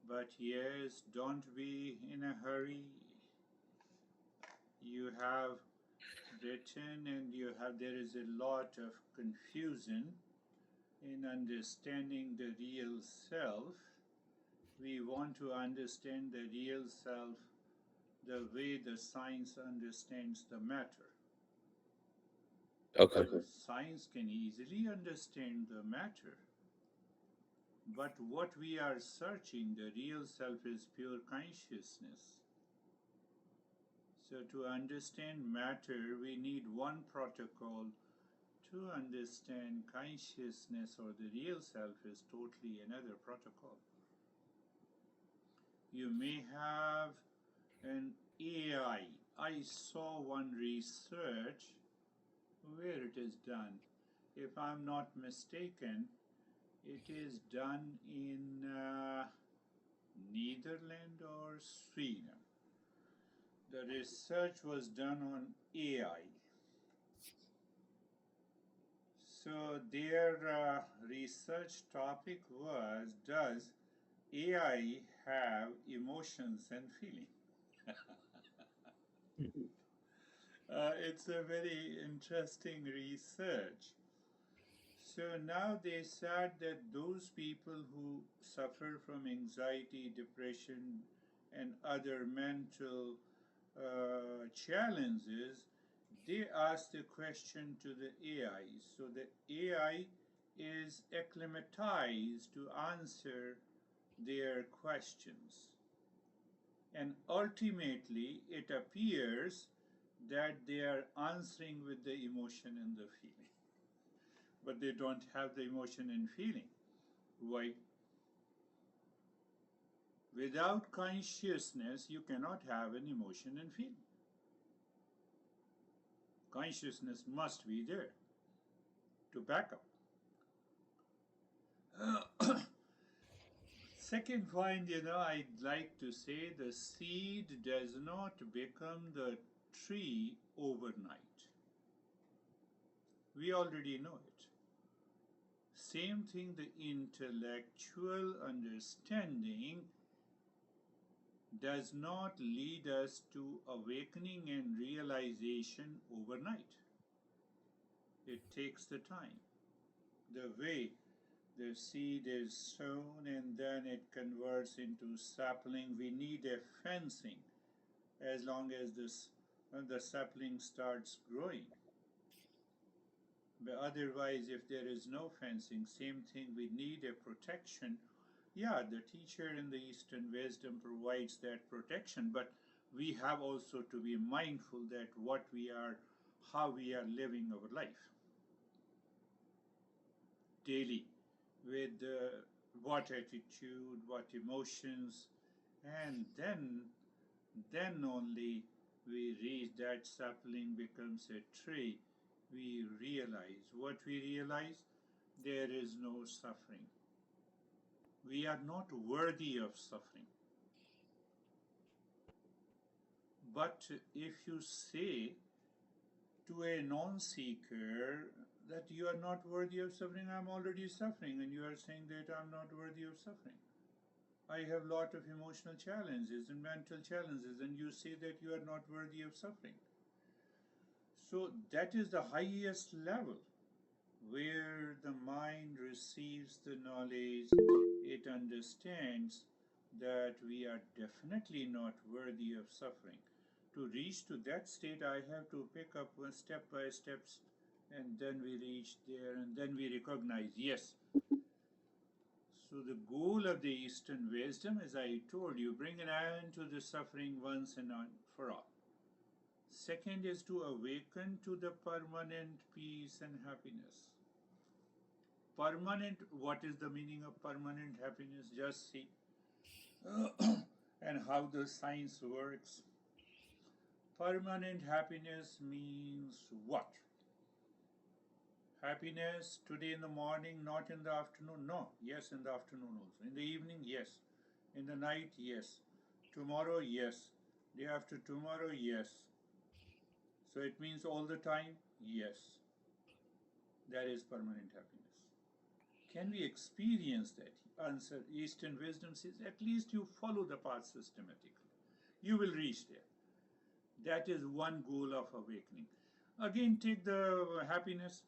But yes, don't be in a hurry. You have written and there is a lot of confusion in understanding the real self. We want to understand the real self the way the science understands the matter. Okay. Science can easily understand the matter, but what we are searching, the real self, is pure consciousness. So to understand matter, we need one protocol. To understand consciousness or the real self is totally another protocol. You may have an AI. I saw one research where it is done. If I'm not mistaken, it is done in Netherlands or Sweden. The research was done on AI. So their research topic was, does AI have emotions and feelings? It's a very interesting research. So now they said that those people who suffer from anxiety, depression, and other mental challenges, they ask the question to the AI. So the AI is acclimatized to answer their questions. And ultimately, it appears that they are answering with the emotion and the feeling, but they don't have the emotion and feeling. Why? Without consciousness, you cannot have an emotion and feeling. Consciousness must be there to back up. Second point, I'd like to say the seed does not become the tree overnight. We already know it. Same thing, the intellectual understanding does not lead us to awakening and realization overnight. It takes the time. The way the seed is sown and then it converts into sapling, we need a fencing as long as the sapling starts growing. But otherwise, if there is no fencing, same thing, we need a protection. Yeah, the teacher in the Eastern wisdom provides that protection, but we have also to be mindful that how we are living our life daily, with what attitude, what emotions, and then only we reach that sapling becomes a tree. We realize what we realize, there is no suffering. We are not worthy of suffering. But if you say to a non-seeker that you are not worthy of suffering, I'm already suffering, and you are saying that I'm not worthy of suffering. I have a lot of emotional challenges and mental challenges, and you say that you are not worthy of suffering. So that is the highest level where the mind receives the knowledge. It understands that we are definitely not worthy of suffering. To reach to that state, I have to pick up one step by steps, and then we reach there, and then we recognize, yes. So the goal of the Eastern wisdom, as I told you, bring an end to the suffering once and for all. Second is to awaken to the permanent peace and happiness. Permanent, what is the meaning of permanent happiness? Just see. And how the science works. Permanent happiness means what? Happiness today in the morning, not in the afternoon? No. Yes, in the afternoon also. In the evening? Yes. In the night? Yes. Tomorrow? Yes. Day after tomorrow? Yes. So it means all the time? Yes. That is permanent happiness. Can we experience that? Answer, Eastern wisdom says, at least you follow the path systematically. You will reach there. That is one goal of awakening. Again, take the happiness.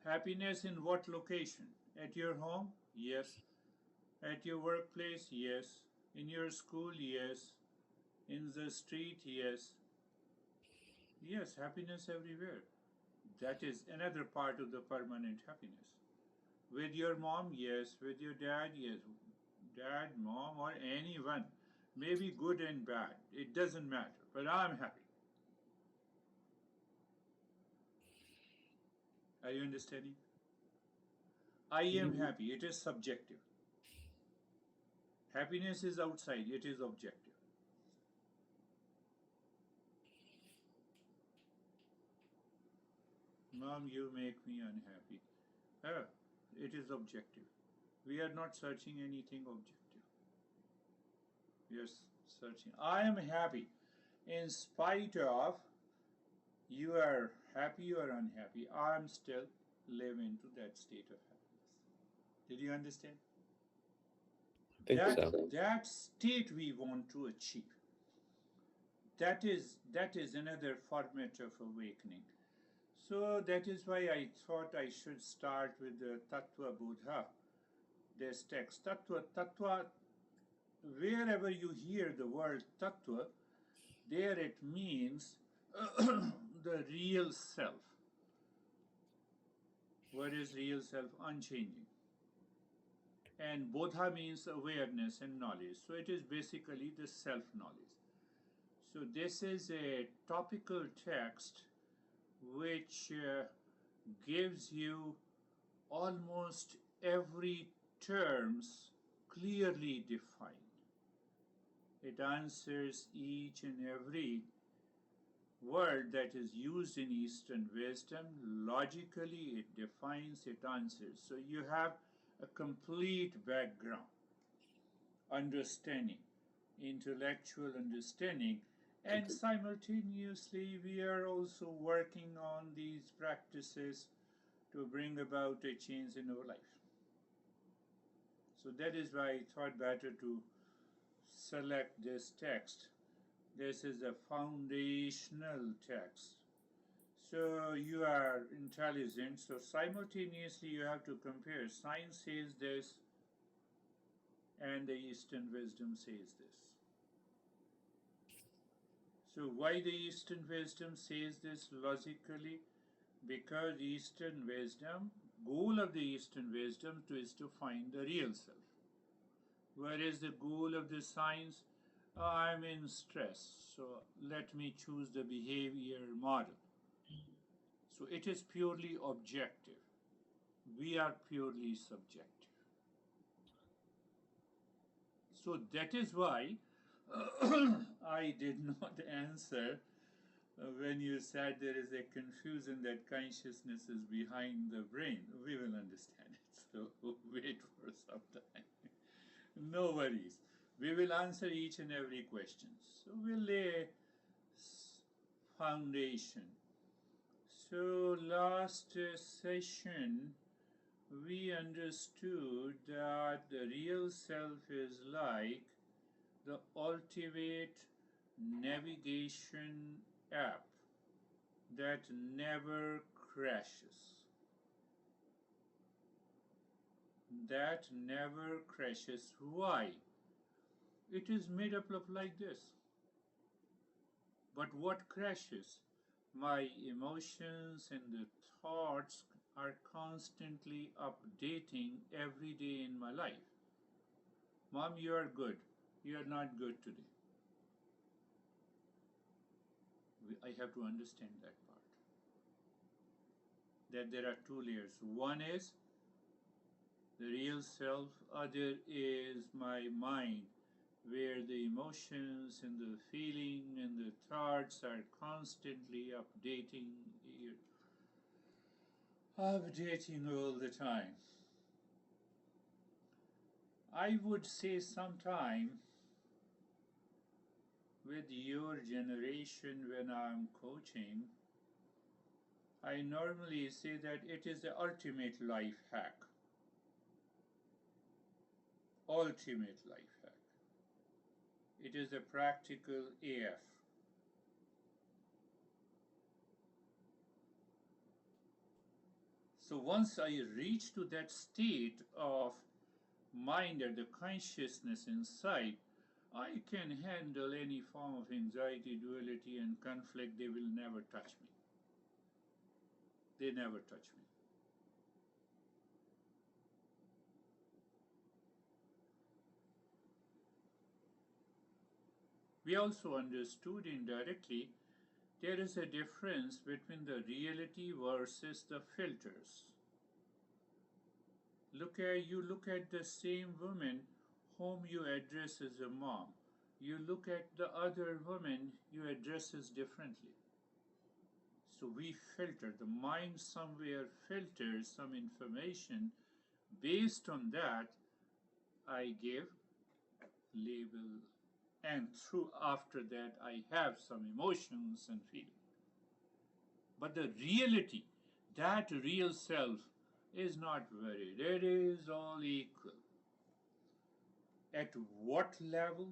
Happiness in what location? At your home? Yes. At your workplace? Yes. In your school? Yes. In the street? Yes. Yes, happiness everywhere. That is another part of the permanent happiness. With your mom? Yes. With your dad? Yes. Dad, mom, or anyone. Maybe good and bad. It doesn't matter. But I'm happy. Are you understanding? I am happy. It is subjective. Happiness is outside. It is objective. Mom, you make me unhappy. Oh, it is objective. We are not searching anything objective. We are searching. I am happy. In spite of you are happy or unhappy, I am still living to that state of happiness. Did you understand? I think so. That state we want to achieve. That is another format of awakening. So that is why I thought I should start with the Tattva Bodha, this text. Tattva, wherever you hear the word Tattva, there it means the real self. What is real self? Unchanging. And Bodha means awareness and knowledge. So it is basically the self knowledge. So this is a topical text which gives you almost every terms clearly defined. It answers each and every word that is used in Eastern wisdom. Logically, it defines, it answers. So you have a complete background, understanding, intellectual understanding, and simultaneously we are also working on these practices to bring about a change in our life. So that is why I thought better to select this text. This is a foundational text. So you are intelligent, so simultaneously you have to compare. Science says this, and the Eastern wisdom says this. So why the Eastern wisdom says this logically? Because Eastern wisdom, goal of the Eastern wisdom is to find the real self. Whereas the goal of the science, I'm in stress, so let me choose the behavior model. So it is purely objective. We are purely subjective. So that is why I did not answer when you said there is a confusion that consciousness is behind the brain. We will understand it. So wait for some time. No worries. We will answer each and every question. So we'll lay foundation. So last session we understood that the real self is like the ultimate navigation app that never crashes. That never crashes. Why? It is made up of like this. But what crashes? My emotions and the thoughts are constantly updating every day in my life. Mom, you are good. You are not good today. I have to understand that part. That there are two layers. One is the real self, other is my mind, where the emotions and the feeling and the thoughts are constantly updating all the time. I would say sometime with your generation when I'm coaching, I normally say that it is the ultimate life hack. Ultimate life hack. It is a practical AF. So once I reach to that state of mind or the consciousness inside, I can handle any form of anxiety, duality, and conflict. They will never touch me. They never touch me. We also understood indirectly there is a difference between the reality versus the filters. Look at the same woman whom you address as a mom. You look at the other woman you address as differently. So we filter. The mind somewhere filters some information. Based on that, I give label, and through after that I have some emotions and feelings. But the reality, that real self, is not varied. It is all equal. At what level,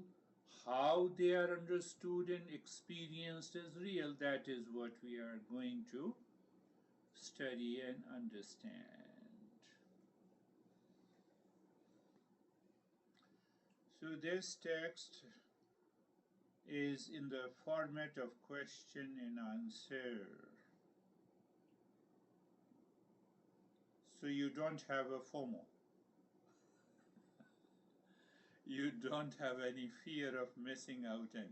how they are understood and experienced as real, that is what we are going to study and understand. So this text is in the format of question and answer. So you don't have a FOMO. You don't have any fear of missing out anything.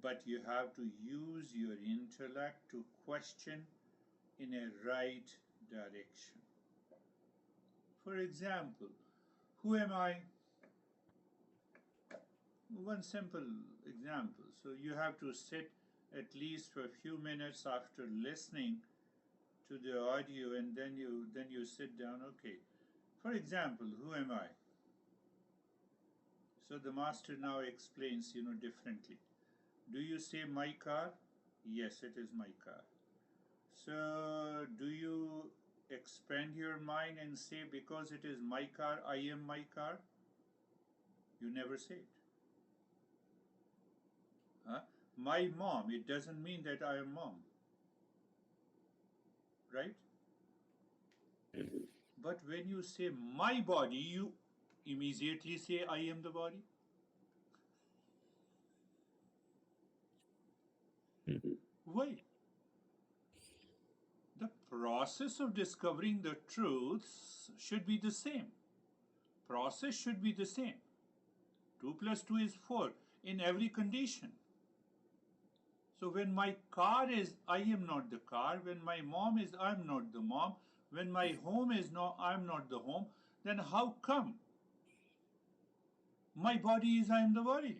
But you have to use your intellect to question in a right direction. For example, who am I? One simple example. So you have to sit at least for a few minutes after listening to the audio, and then you sit down. Okay. For example, who am I? So the master now explains, differently. Do you say my car? Yes, it is my car. So do you expand your mind and say, because it is my car, I am my car? You never say it. Huh? My mom, it doesn't mean that I am mom, right? But when you say my body, you immediately say I am the body. Why? The process of discovering the truths should be the same. Process should be the same. 2 plus 2 is 4 in every condition. So when my car is, I am not the car. When my mom is, I'm not the mom. When my home is, no, I'm not the home. Then how come my body is, I am the body?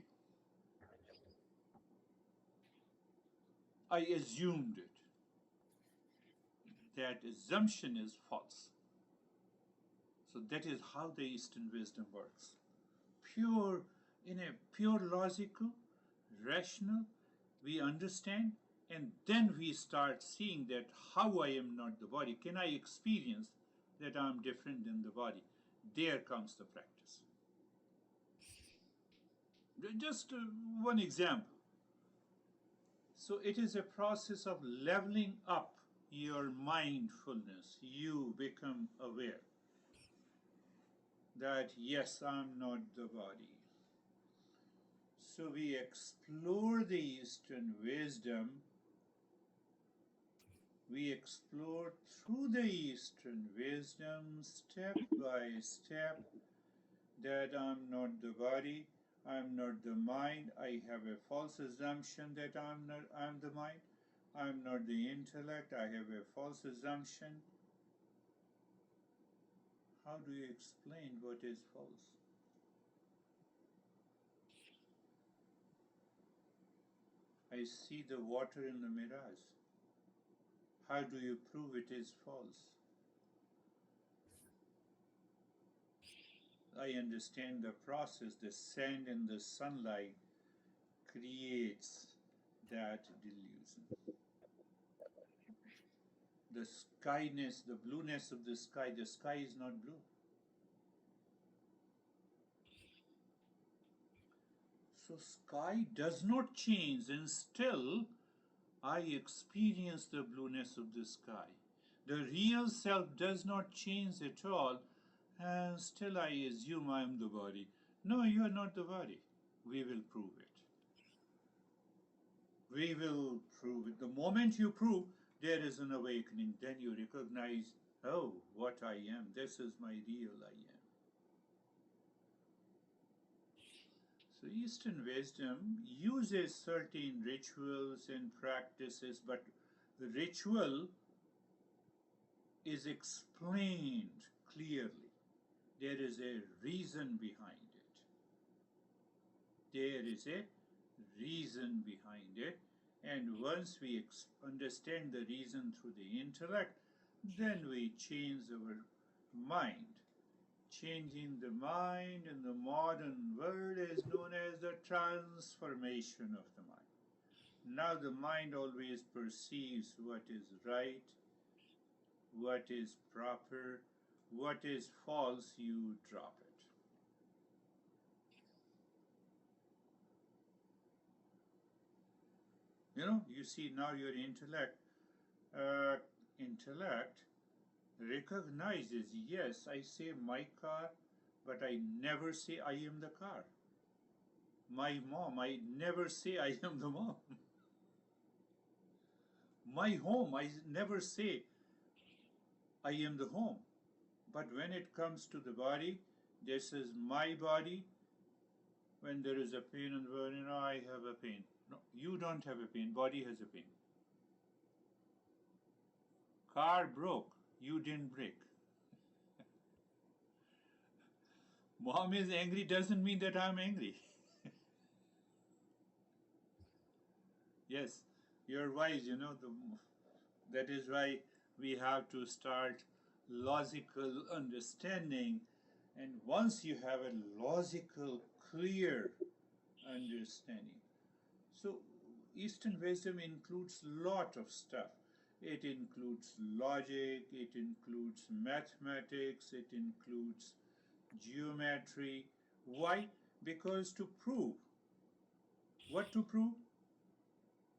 I assumed it. That assumption is false. So that is how the Eastern wisdom works. Pure, in a pure logical, rational, we understand, and then we start seeing that how I am not the body. Can I experience that I am different than the body? There comes the practice. Just one example. So it is a process of leveling up your mindfulness. You become aware that yes, I'm not the body. So we explore the Eastern wisdom. We explore through the Eastern wisdom step by step that I'm not the body, I'm not the mind. I have a false assumption that I'm the mind. I'm not the intellect. I have a false assumption. How do you explain what is false? I see the water in the mirage. How do you prove it is false? I understand the process. The sand in the sunlight creates that delusion. The skyness, the blueness of the sky is not blue. So sky does not change, and still I experience the blueness of the sky. The real self does not change at all, and still I assume I am the body. No, you are not the body. We will prove it. We will prove it. The moment you prove, there is an awakening. Then you recognize, oh, what I am. This is my real I am. So Eastern wisdom uses certain rituals and practices, but the ritual is explained clearly. There is a reason behind it. There is a reason behind it. And once we understand the reason through the intellect, then we change our mind. Changing the mind in the modern world is known as the transformation of the mind. Now the mind always perceives what is right, what is proper, what is false, you drop it. You see now your uh, intellect recognizes, yes, I say my car, but I never say I am the car. My mom, I never say I am the mom. My home, I never say I am the home. But when it comes to the body, this is my body. When there is a pain in the body, I have a pain. No, you don't have a pain, body has a pain. Car broke, you didn't break. Mom is angry doesn't mean that I'm angry. Yes, you're wise, that is why we have to start logical understanding. And once you have a logical, clear understanding, so Eastern wisdom includes lot of stuff. It includes logic, it includes mathematics, it includes geometry. Why? Because to prove. What to prove?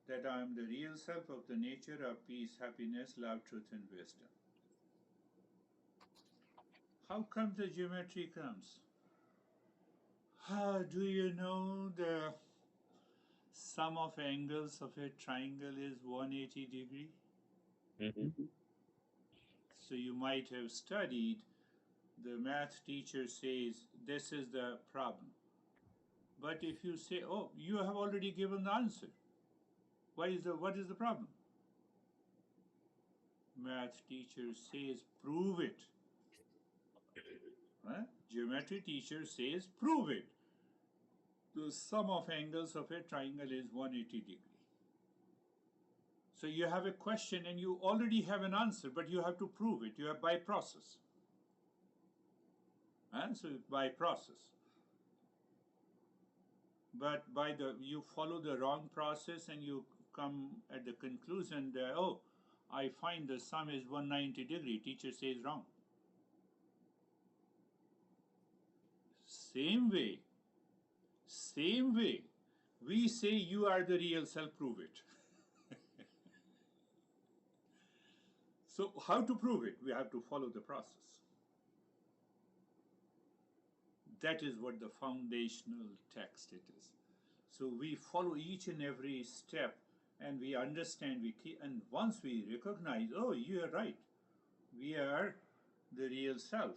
That I am the real self of the nature of peace, happiness, love, truth, and wisdom. How come the geometry comes? Do you know the sum of angles of a triangle is 180 degree? Mm-hmm. So you might have studied, the math teacher says this is the problem. But if you say, oh, you have already given the answer, what is the problem? Math teacher says prove it. Geometry teacher says prove it. The sum of angles of a triangle is 180 degree. So you have a question and you already have an answer, but you have to prove it. You have by process. So by process. But you follow the wrong process and you come at the conclusion that, oh, I find the sum is 190 degree. Teacher says wrong. Same way, we say you are the real self, prove it. So how to prove it? We have to follow the process. That is what the foundational text it is. So we follow each and every step and we understand, and once we recognize, oh, you are right, we are the real self.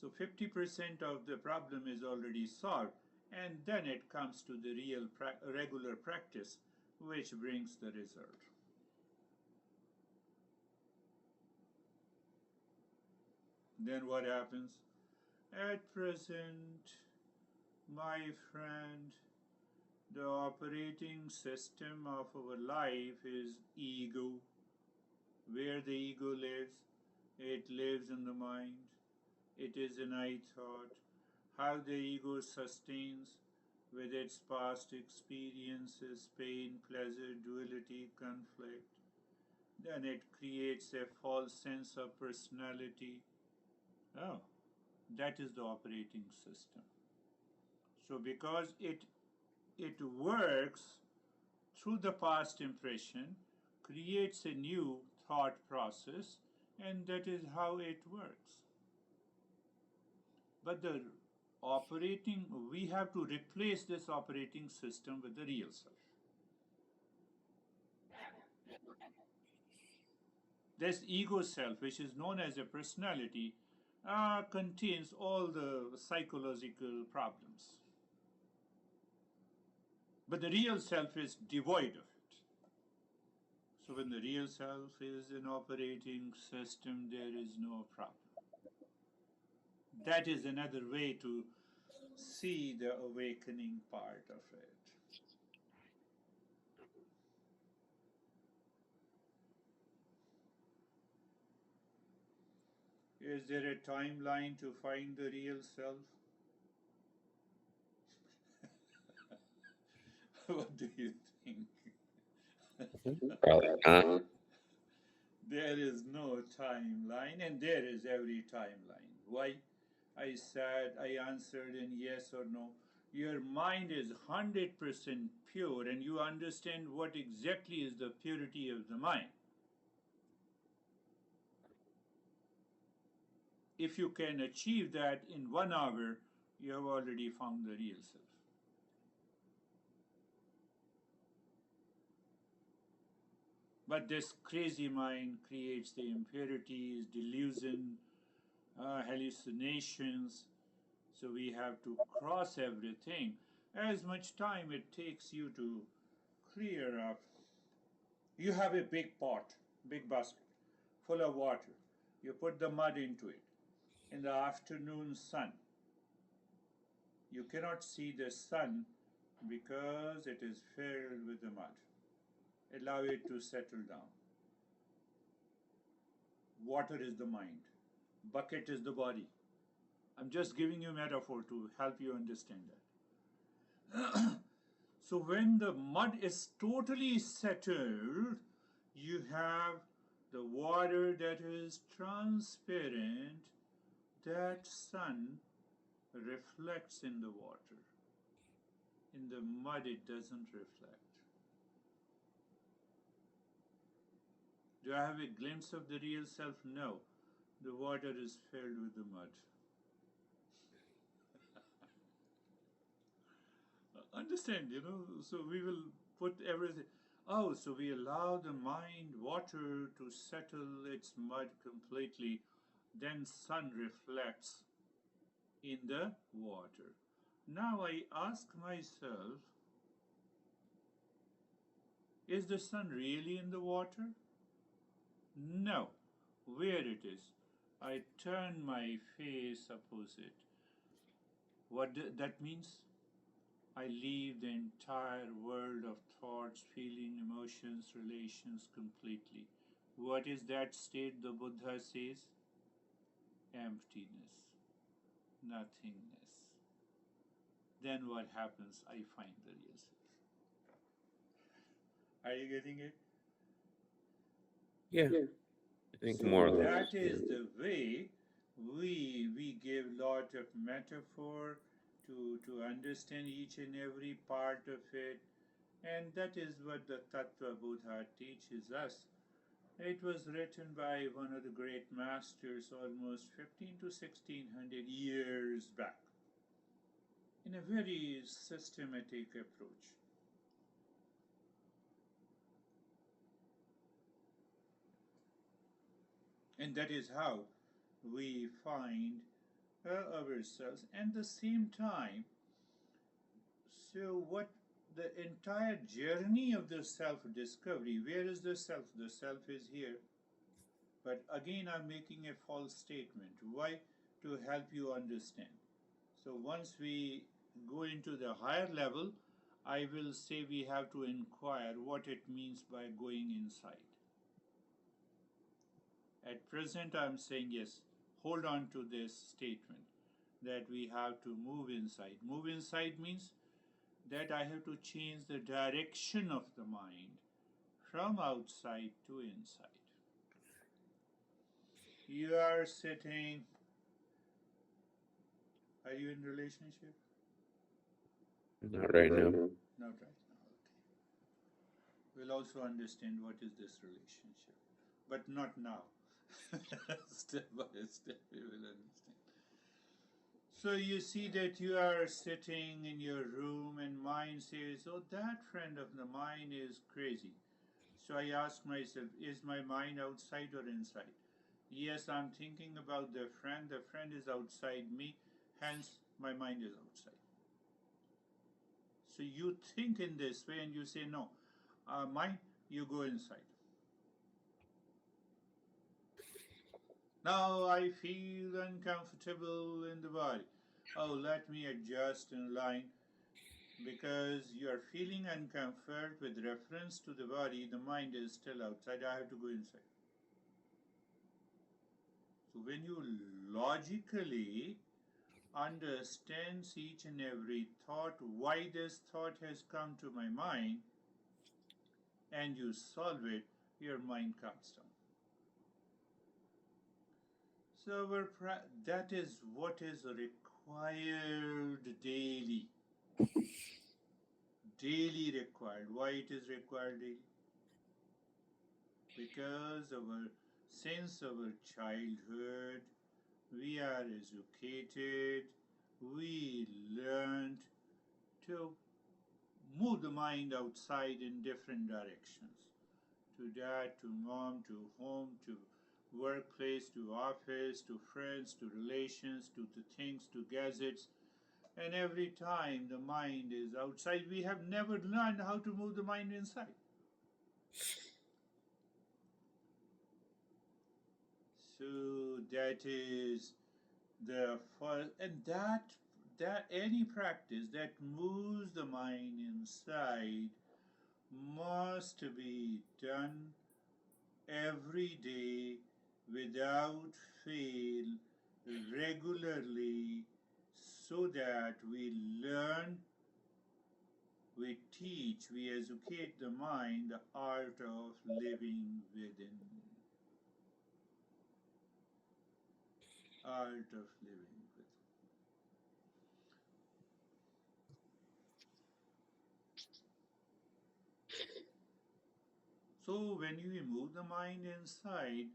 So 50% of the problem is already solved, and then it comes to the real regular practice, which brings the result. Then what happens? At present, my friend, the operating system of our life is ego. Where the ego lives, it lives in the mind. It is an I thought. How the ego sustains, with its past experiences, pain, pleasure, duality, conflict. Then it creates a false sense of personality. Oh, that is the operating system. So because it works through the past impression, creates a new thought process, and that is how it works. But we have to replace this operating system with the real self. This ego self, which is known as a personality, contains all the psychological problems. But the real self is devoid of it. So when the real self is an operating system, there is no problem. That is another way to see the awakening part of it. Is there a timeline to find the real self? What do you think? Probably not. There is no timeline, and there is every timeline. Why? I answered in yes or no. Your mind is 100% pure, and you understand what exactly is the purity of the mind. If you can achieve that in 1 hour, you have already found the real self. But this crazy mind creates the impurities, delusion, hallucinations. So we have to cross everything. As much time it takes you to clear up. You have a big pot, big basket, full of water. You put the mud into it. In the afternoon sun, you cannot see the sun because it is filled with the mud. Allow it to settle down. Water is the mind. Bucket is the body. I'm just giving you a metaphor to help you understand that. So when the mud is totally settled, you have the water that is transparent, that sun reflects in the water. In the mud, it doesn't reflect. Do I have a glimpse of the real self? No. The water is filled with the mud. Understand, so we will put everything. Oh, so we allow the mind, water to settle its mud completely. Then sun reflects in the water. Now I ask myself, is the sun really in the water? No. Where it is? I turn my face opposite. What that means? I leave the entire world of thoughts, feeling, emotions, relations completely. What is that state the Buddha says? Emptiness, nothingness. Then what happens? I find the real self. Are you getting it? Yeah, I think So more or that less. is the way we give lot of metaphor to understand each and every part of it, and that is what the Tattva Buddha teaches us. It was written by one of the great masters almost 15 to 1600 years back in a very systematic approach. And that is how we find ourselves. And the same time, so what the entire journey of the self-discovery, where is the self? The self is here. But again, I'm making a false statement. Why? To help you understand. So once we go into the higher level, I will say we have to inquire what it means by going inside. At present, I'm saying yes, hold on to this statement that we have to move inside. Move inside means that I have to change the direction of the mind from outside to inside. You are sitting. Are you in relationship? Not right now. Not right now. Okay. We'll also understand what is this relationship, but not now. Step by step, we will understand. So you see that you are sitting in your room, and mind says, "Oh, that friend of the mine is crazy." So I ask myself, is my mind outside or inside? Yes, I'm thinking about the friend. The friend is outside me, hence my mind is outside. So you think in this way and you say, no, mind, you go inside. Now I feel uncomfortable in the body. Oh, let me adjust in line. Because you are feeling uncomfort with reference to the body, the mind is still outside. I have to go inside. So when you logically understand each and every thought, why this thought has come to my mind, and you solve it, your mind calms down. So that is what is required daily. Daily required. Why it is required daily? Because since our childhood, we are educated, we learned to move the mind outside in different directions. To dad, to mom, to home, to workplace, to office, to friends, to relations, to things, to gadgets. And every time the mind is outside, we have never learned how to move the mind inside. So that is the first, and that any practice that moves the mind inside must be done every day without fail, regularly, so that we learn, we teach, we educate the mind the art of living within. Art of living within. So when you move the mind inside,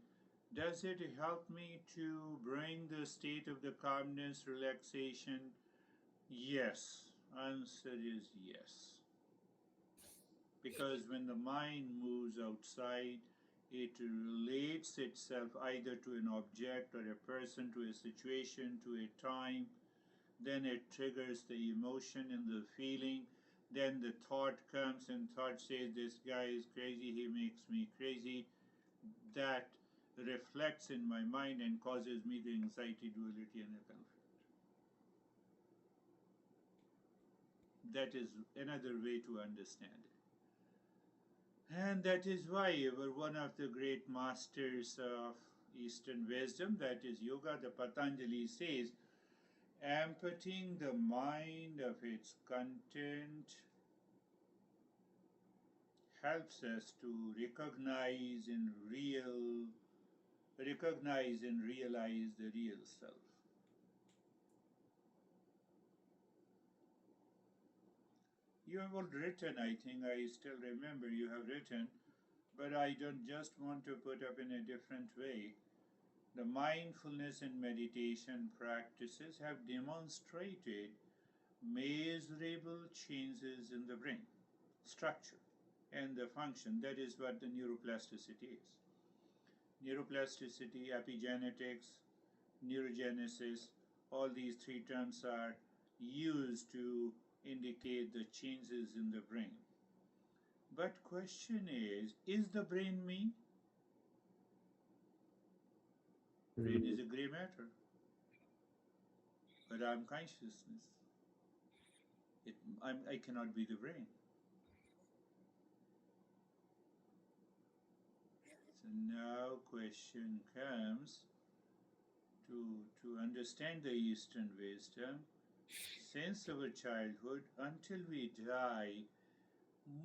does it help me to bring the state of the calmness, relaxation? Yes. Answer is yes. Because when the mind moves outside, it relates itself either to an object or a person, to a situation, to a time. Then it triggers the emotion and the feeling. Then the thought comes, and thought says, "This guy is crazy, he makes me crazy." That reflects in my mind and causes me the anxiety, duality, and a conflict. That is another way to understand it. And that is why one of the great masters of Eastern wisdom, that is yoga, the Patanjali says, emptying the mind of its content helps us to recognize and realize the real self. You have all written, I think, I still remember you have written, but I don't just want to put up in a different way. The mindfulness and meditation practices have demonstrated measurable changes in the brain structure and the function. That is what the neuroplasticity is. Neuroplasticity, epigenetics, neurogenesis, all these three terms are used to indicate the changes in the brain. But question is the brain me? Brain is a gray matter, but I'm consciousness. I cannot be the brain. So now question comes to understand the Eastern wisdom. since our childhood until we die,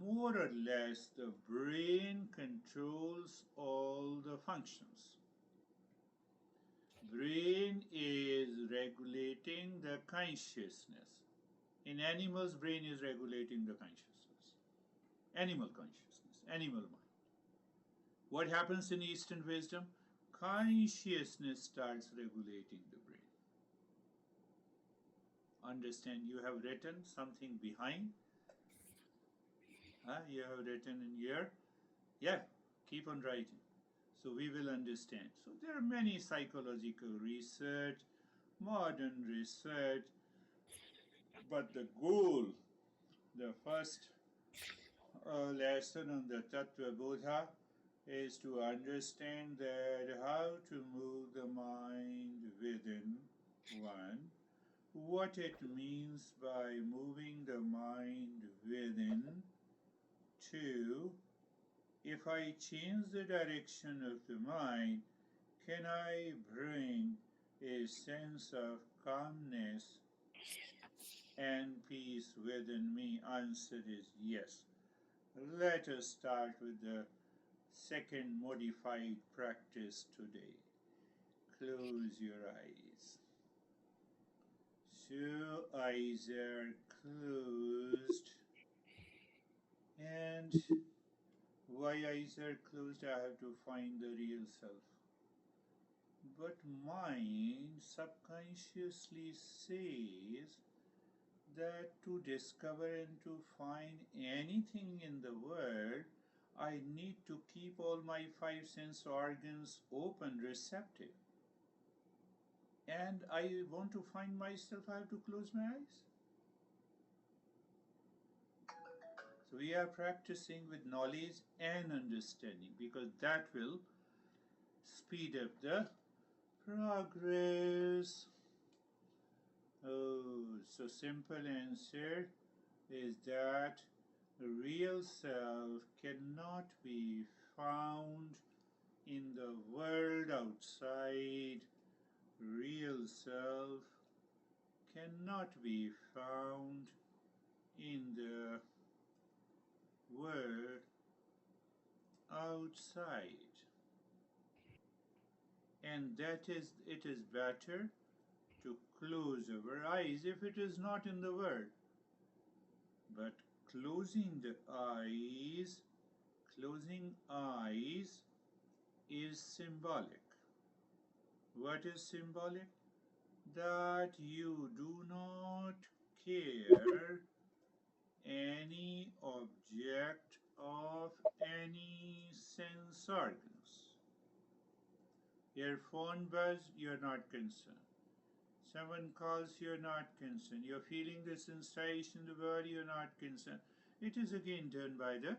more or less the brain controls all the functions. Brain is regulating the consciousness. In animals, brain is regulating the consciousness. Animal consciousness, animal mind. What happens in Eastern wisdom? Consciousness starts regulating the brain. Understand, you have written something behind. You have written in here. Yeah, keep on writing. So we will understand. So there are many psychological research, modern research, but the goal, the first lesson on the Tattva Bodha is to understand that how to move the mind within one, what it means by moving the mind within two. If I change the direction of the mind, can I bring a sense of calmness and peace within me? Answer is yes. Let us start with the second modified practice today. Close your eyes. So eyes are closed. And why eyes are closed? I have to find the real self. But mind subconsciously says that to discover and to find anything in the world, I need to keep all my five sense organs open, receptive. And I want to find myself, I have to close my eyes. So we are practicing with knowledge and understanding because that will speed up the progress. Oh, so simple answer is that real self cannot be found in the world outside. Real self cannot be found in the world outside. And that is, it is better to close our eyes if it is not in the world. But closing eyes is symbolic. What is symbolic? That you do not care any object of any sense organs. Your phone buzz, you're not concerned. Someone calls, you're not concerned. You're feeling the sensation in the body, you're not concerned. It is again done by the,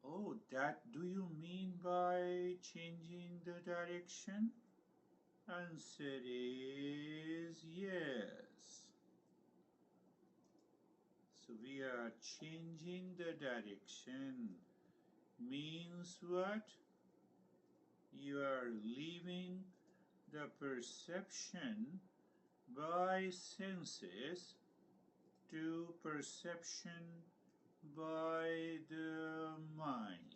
oh, that do you mean by changing the direction? Answer is yes. So we are changing the direction. Means what? You are leaving the perception by senses to perception by the mind.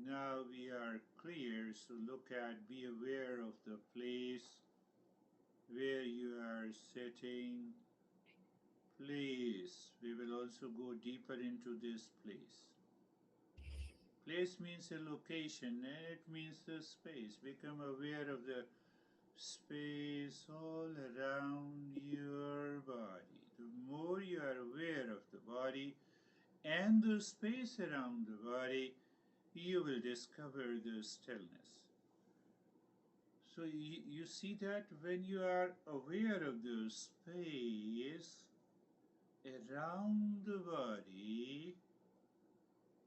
Now we are clear, so look at, be aware of the place where you are sitting. Place. We will also go deeper into this place. Place means a location and it means the space. Become aware of the space all around your body. The more you are aware of the body and the space around the body, you will discover the stillness. So you see that when you are aware of the space around the body,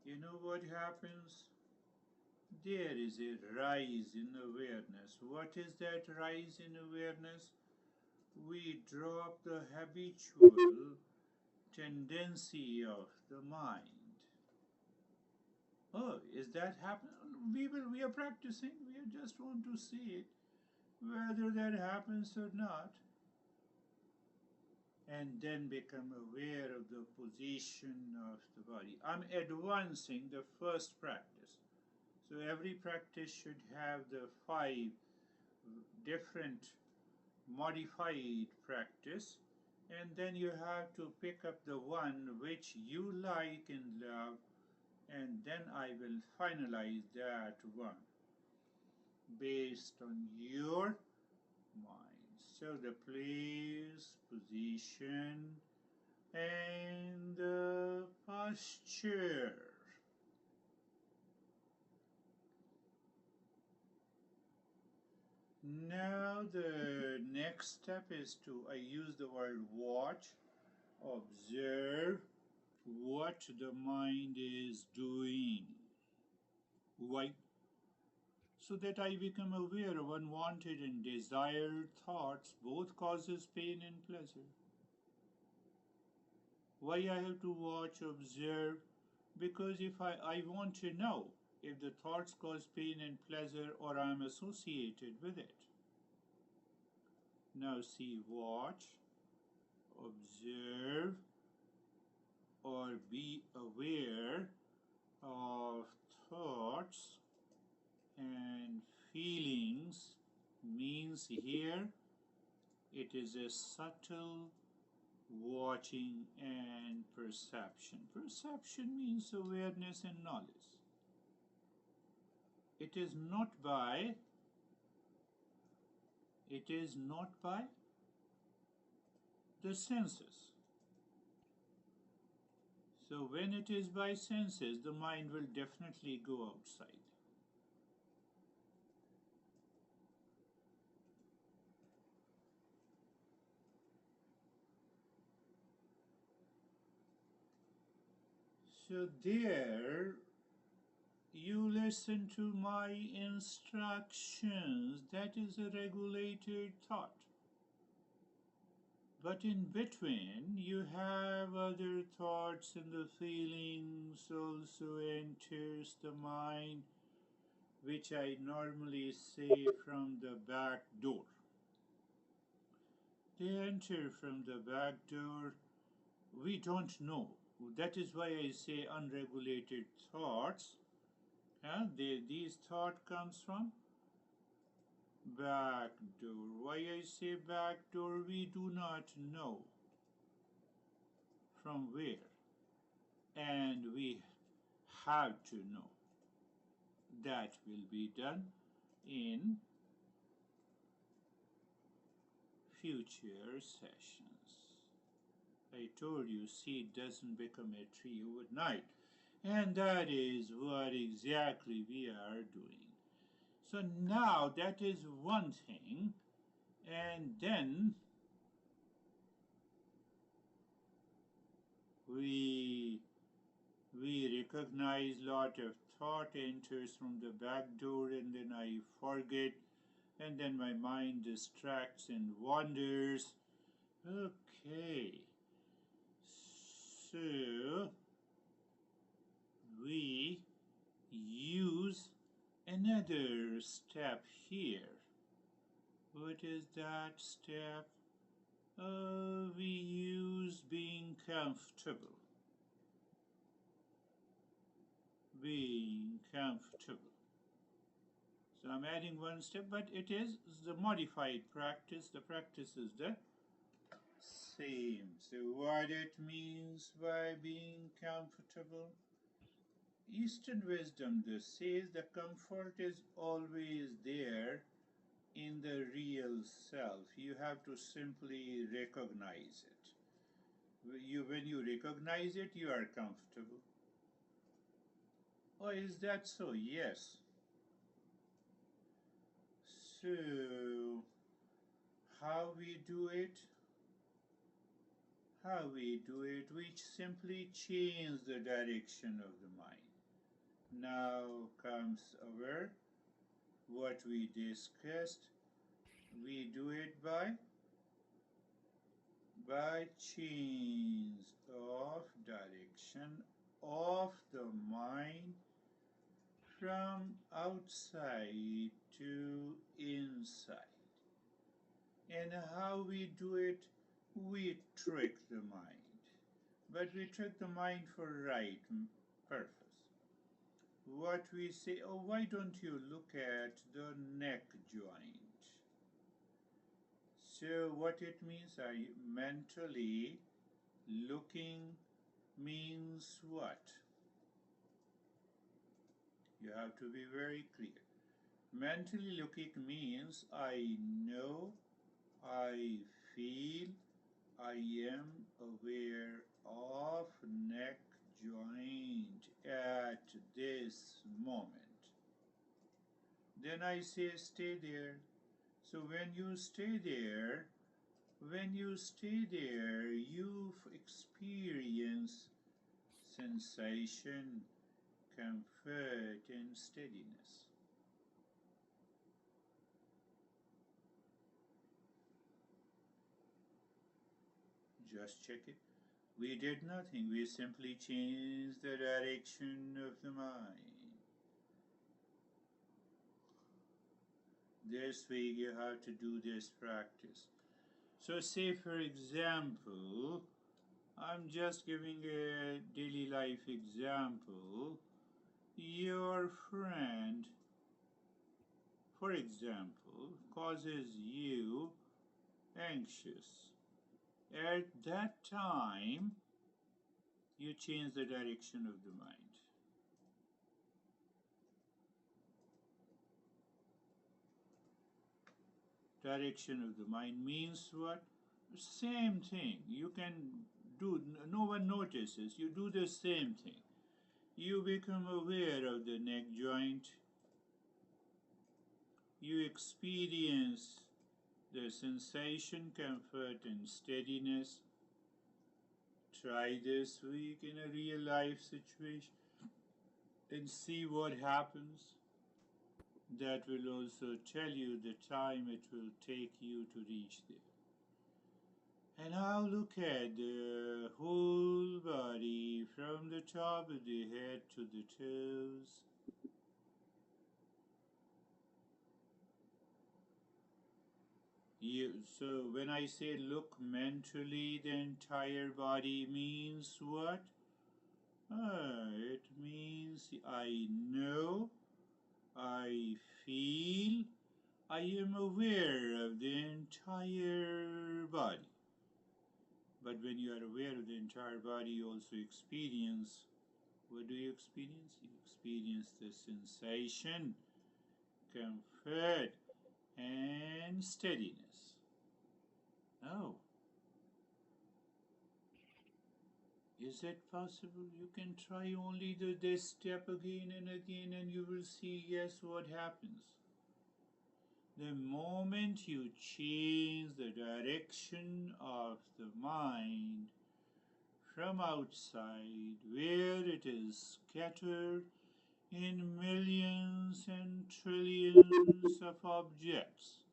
you know what happens? There is a rise in awareness. What is that rise in awareness? We drop the habitual tendency of the mind. Oh, is that happening? We are practicing. We just want to see it. whether that happens or not, and then become aware of the position of the body. I'm advancing the first practice. So every practice should have the 5 different modified practice, and then you have to pick up the one which you like and love, and then I will finalize that one based on your mind. So the place, position, and the posture. Now the next step is I use the word watch, observe what the mind is doing. Why? So that I become aware of unwanted and desired thoughts, both causes pain and pleasure. Why I have to watch, observe? Because if I want to know if the thoughts cause pain and pleasure or I am associated with it. Now see, watch, observe, or be aware of thoughts and feelings means here it is a subtle watching and perception. Perception means awareness and knowledge. It is not by the senses. So when it is by senses, the mind will definitely go outside. So there you listen to my instructions. That is a regulated thought. But in between, you have other thoughts and the feelings also enters the mind, which I normally say from the back door. They enter from the back door. We don't know. That is why I say unregulated thoughts. These thought comes from back door. Why I say back door? We do not know from where, and we have to know. That will be done in future sessions. I told you seed doesn't become a tree overnight, and that is what exactly we are doing. So now that is one thing, and then we recognize lot of thought enters from the back door, and then I forget, and then my mind distracts and wanders. Okay, so we use another step here. What is that step? We use being comfortable. Being comfortable. So I'm adding one step, but it is the modified practice. The practice is the same. So what it means by being comfortable? Eastern wisdom this says the comfort is always there in the real self. You have to simply recognize it. When you recognize it, you are comfortable. Oh, is that so? Yes. So, how we do it? Which simply change the direction of the mind. Now comes our what we discussed. We do it by change of direction of the mind from outside to inside. And how we do it, we trick the mind. But we trick the mind for right purpose. What we say, oh, why don't you look at the neck joint? So what it means, are you mentally looking means what? You have to be very clear. Mentally looking means I know, I feel, I am aware of neck joint at this moment. Then I say stay there. So when you stay there, you experience sensation, comfort, and steadiness. Just check it. We did nothing, we simply changed the direction of the mind. This week you have to do this practice. So, say for example, I'm just giving a daily life example. Your friend, for example, causes you anxious. At that time, you change the direction of the mind. Direction of the mind means what? Same thing. You can do, no one notices. You do the same thing. You become aware of the neck joint. You experience the sensation, comfort, and steadiness. Try this week in a real life situation and see what happens. That will also tell you the time it will take you to reach there. And now look at the whole body from the top of the head to the toes. So when I say look mentally, the entire body means what? It means I know, I feel, I am aware of the entire body. But when you are aware of the entire body, you also experience. What do you experience? You experience the sensation, comfort, and steadiness. Oh, is that possible? You can try only this step again and again, and you will see, yes, what happens. The moment you change the direction of the mind from outside, where it is scattered in millions and trillions of objects,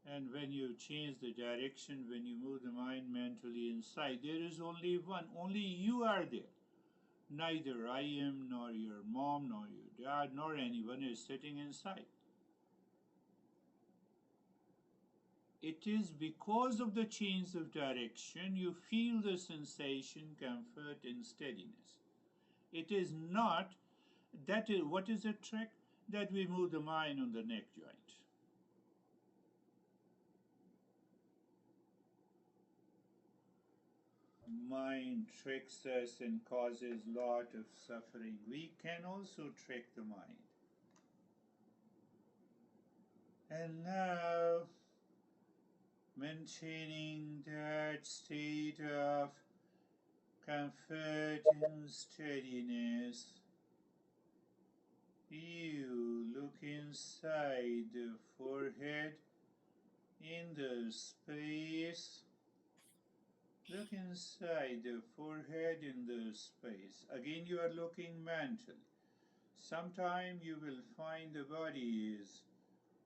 and when you change the direction, when you move the mind mentally inside, there is only one, only you are there. Neither I am, nor your mom, nor your dad, nor anyone is sitting inside. It is because of the change of direction you feel the sensation, comfort, and steadiness. It is not that is what is the trick? That we move the mind on the neck joint. Mind tricks us and causes lot of suffering. We can also trick the mind. And now, maintaining that state of comfort and steadiness, you look inside the forehead in the space. Look inside the forehead in the space. Again, you are looking mentally. Sometime you will find the body is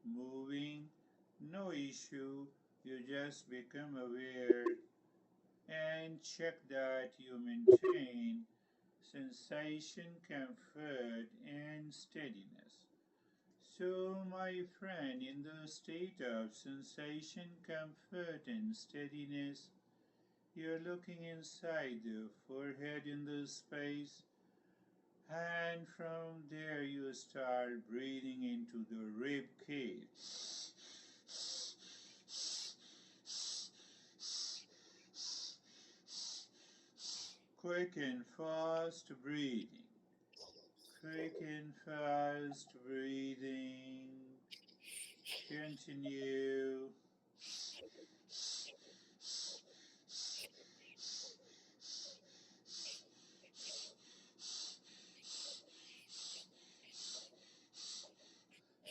moving, no issue. You just become aware and check that you maintain sensation, comfort, and steadiness. So, my friend, in the state of sensation, comfort, and steadiness, you're looking inside the forehead in the space, and from there you start breathing into the rib cage. Quick and fast breathing. Quick and fast breathing. Continue.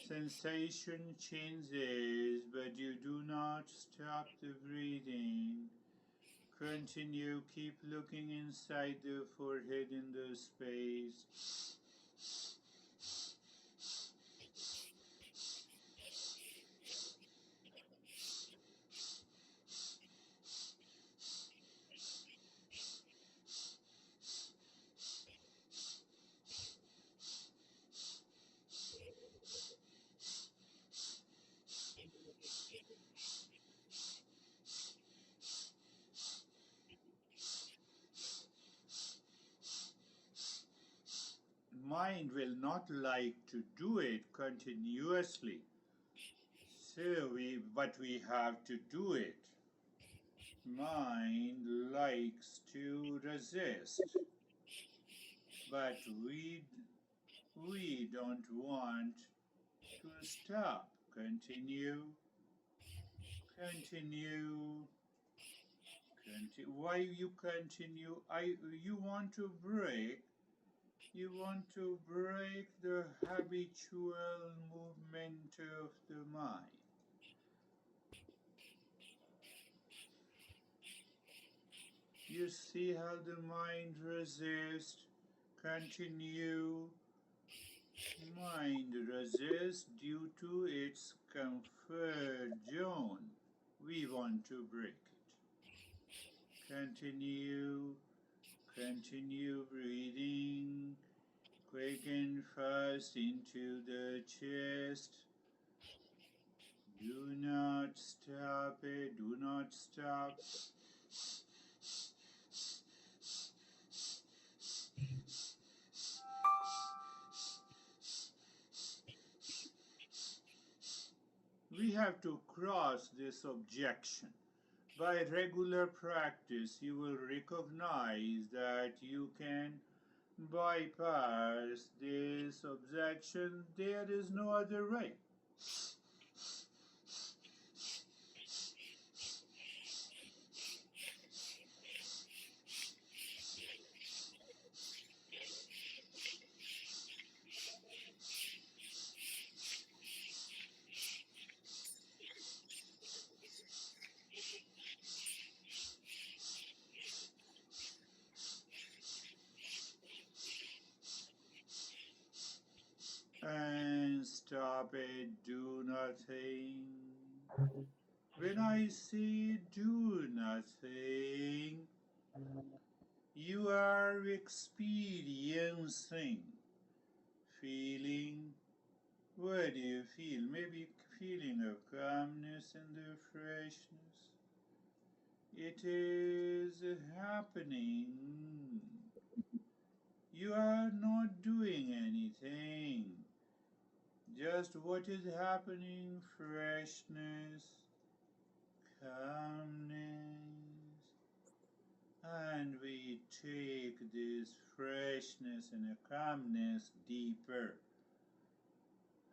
Sensation changes, but you do not stop the breathing. Continue, keep looking inside the forehead in the space. Mind will not like to do it continuously. But we have to do it. Mind likes to resist, but we don't want to stop. Continue, continue, continue. Why you continue? You want to break. You want to break the habitual movement of the mind. You see how the mind resists. Continue. Mind resists due to its comfort zone. We want to break it. Continue. Continue breathing. Quick and fast into the chest. Do not stop it. Do not stop. We have to cross this objection. By regular practice, you will recognize that you can bypass this objection. There is no other way. And stop it, do nothing. When I say do nothing, you are experiencing, feeling. What do you feel? Maybe feeling of calmness and the freshness. It is happening. You are not doing anything. Just what is happening, freshness, calmness. And we take this freshness and calmness deeper.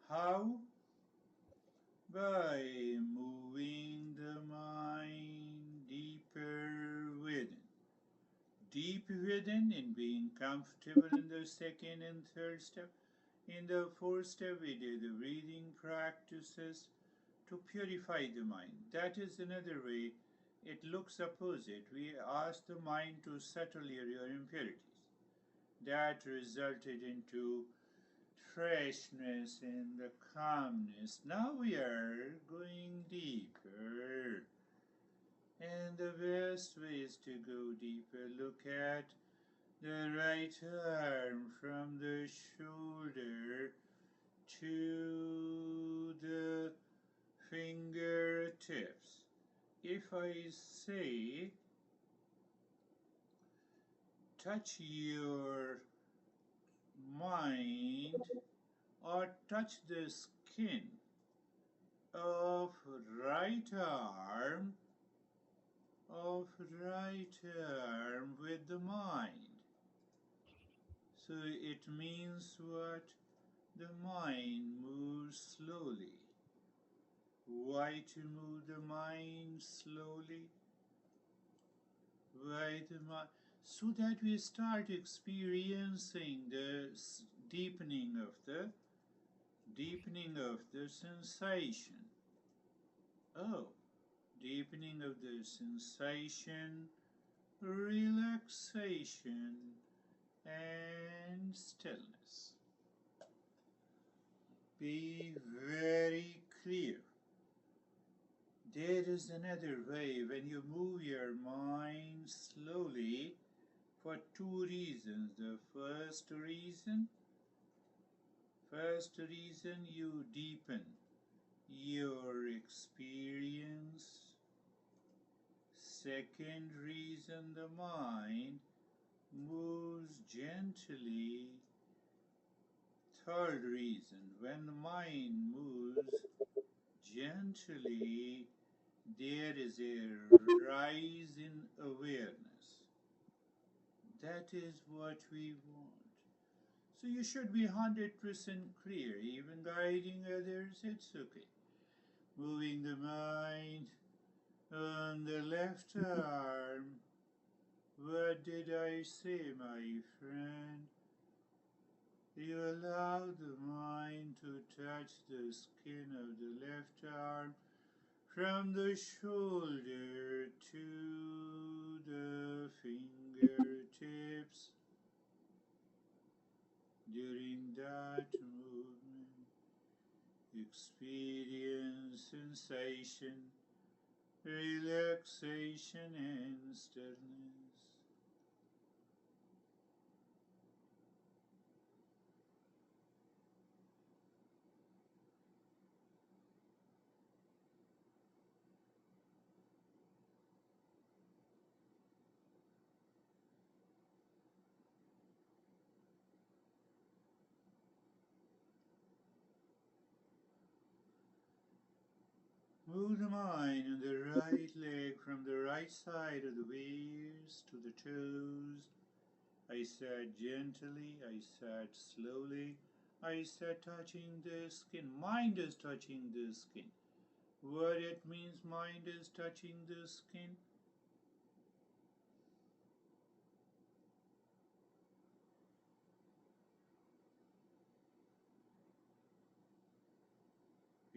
How? By moving the mind deeper within. Deep within and being comfortable in the second and third step. In the fourth step, we do the breathing practices to purify the mind. That is another way. It looks opposite. We ask the mind to settle your impurities. That resulted into freshness and the calmness. Now we are going deeper. And the best way is to go deeper. Look at the right arm from the shoulder to if I say, touch your mind or touch the skin of right arm with the mind. So it means what? The mind moves slowly. Why to move the mind slowly? Why the mind? So that we start experiencing the deepening of the sensation. Oh, deepening of the sensation, relaxation, and stillness. Be very clear. There is another way when you move your mind slowly for two reasons. The first reason, you deepen your experience. Second reason, the mind moves gently. Third reason, when the mind moves gently, there is a rise in awareness. That is what we want. So you should be 100% clear. Even guiding others, it's okay. Moving the mind on the left arm. What did I say, my friend? You allow the mind to touch the skin of the left arm from the shoulder to the fingertips. During that movement, experience sensation, relaxation, and stillness. Move the mind on the right leg from the right side of the waist to the toes. I said gently, I said slowly, I said touching the skin. Mind is touching the skin. What it means, mind is touching the skin?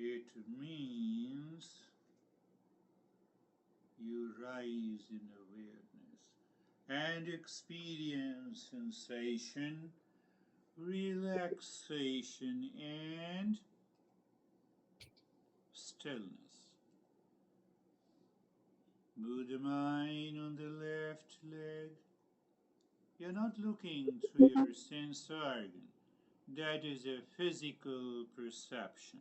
It means you rise in awareness and experience sensation, relaxation, and stillness. Move the mind on the left leg. You're not looking through your sense organ. That is a physical perception.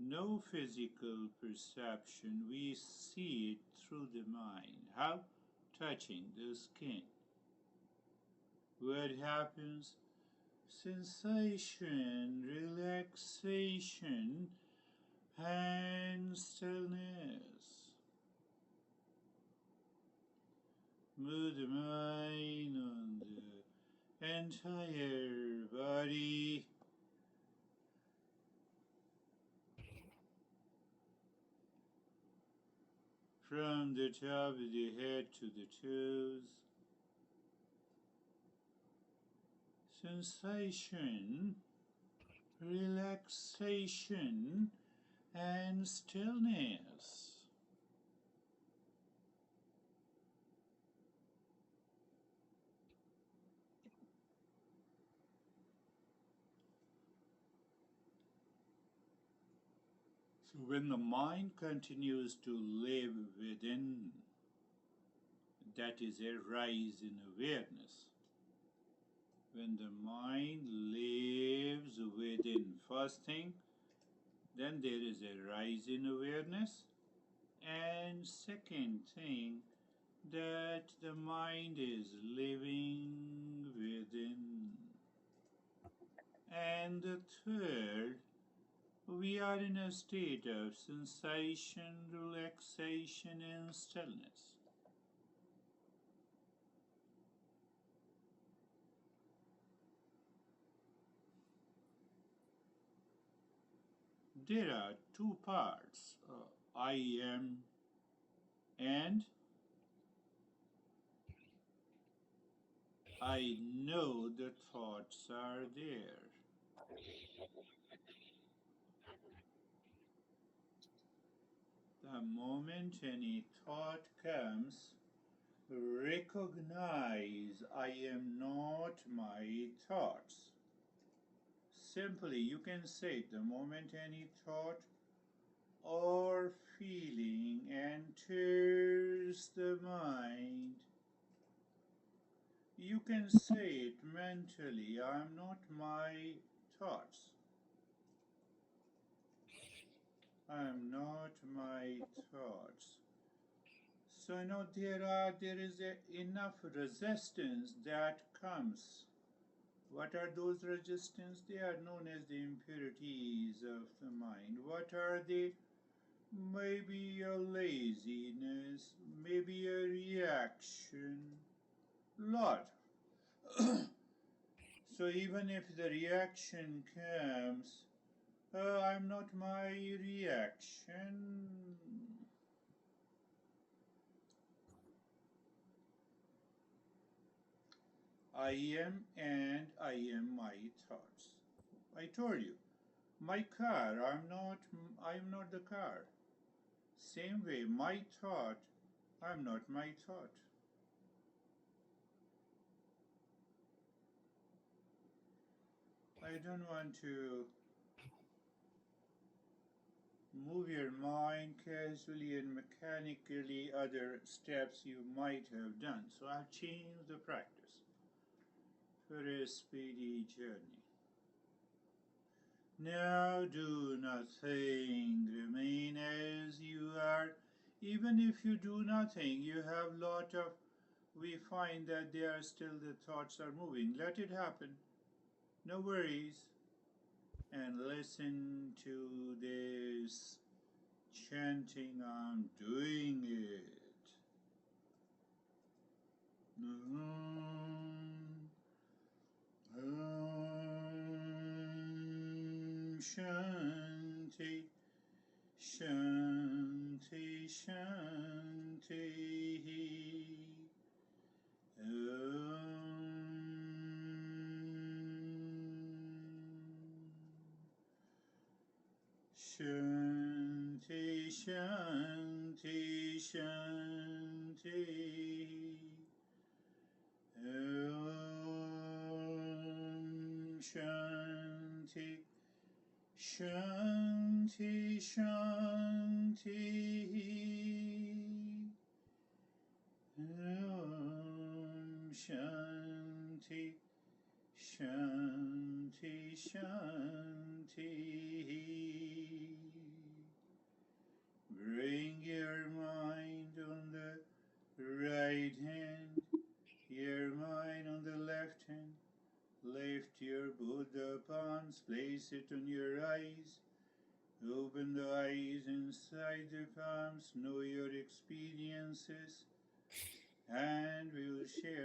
No physical perception. We see it through the mind. How? Touching the skin. What happens? Sensation, relaxation, and stillness. Move the mind on the entire body. From the top of the head to the toes. Sensation, relaxation, and stillness. So when the mind continues to live within, that is a rise in awareness. When the mind lives within, first thing, then there is a rise in awareness. And second thing, that the mind is living within. And the third, we are in a state of sensation, relaxation, and stillness. There are two parts, I am and I know the thoughts are there. The moment any thought comes, recognize I am not my thoughts. Simply, you can say the moment any thought or feeling enters the mind, you can say it mentally, I am not my thoughts. I am not my thoughts. So there is enough resistance that comes. What are those resistance? They are known as the impurities of the mind. What are they? Maybe a laziness, maybe a reaction, lot. So even if the reaction comes, I'm not my reaction. I am and I am my thoughts. I told you, my car, I'm not the car. Same way, my thought, I'm not my thought. I don't want to move your mind casually and mechanically other steps you might have done. So I've changed the practice for a speedy journey. Now do nothing, remain as you are. Even if you do nothing, you have lot of, we find that there are still the thoughts are moving. Let it happen. No worries. And listen to this chanting, I'm doing it. Shanti, Shanti, Shanti. Shanti, Shanti, Shanti. Shanti, Shanti, Shanti. Shanti, Shanti, Shanti. Bring your mind on the right hand, your mind on the left hand. Lift your Buddha palms, place it on your eyes. Open the eyes inside the palms, know your experiences, and we'll share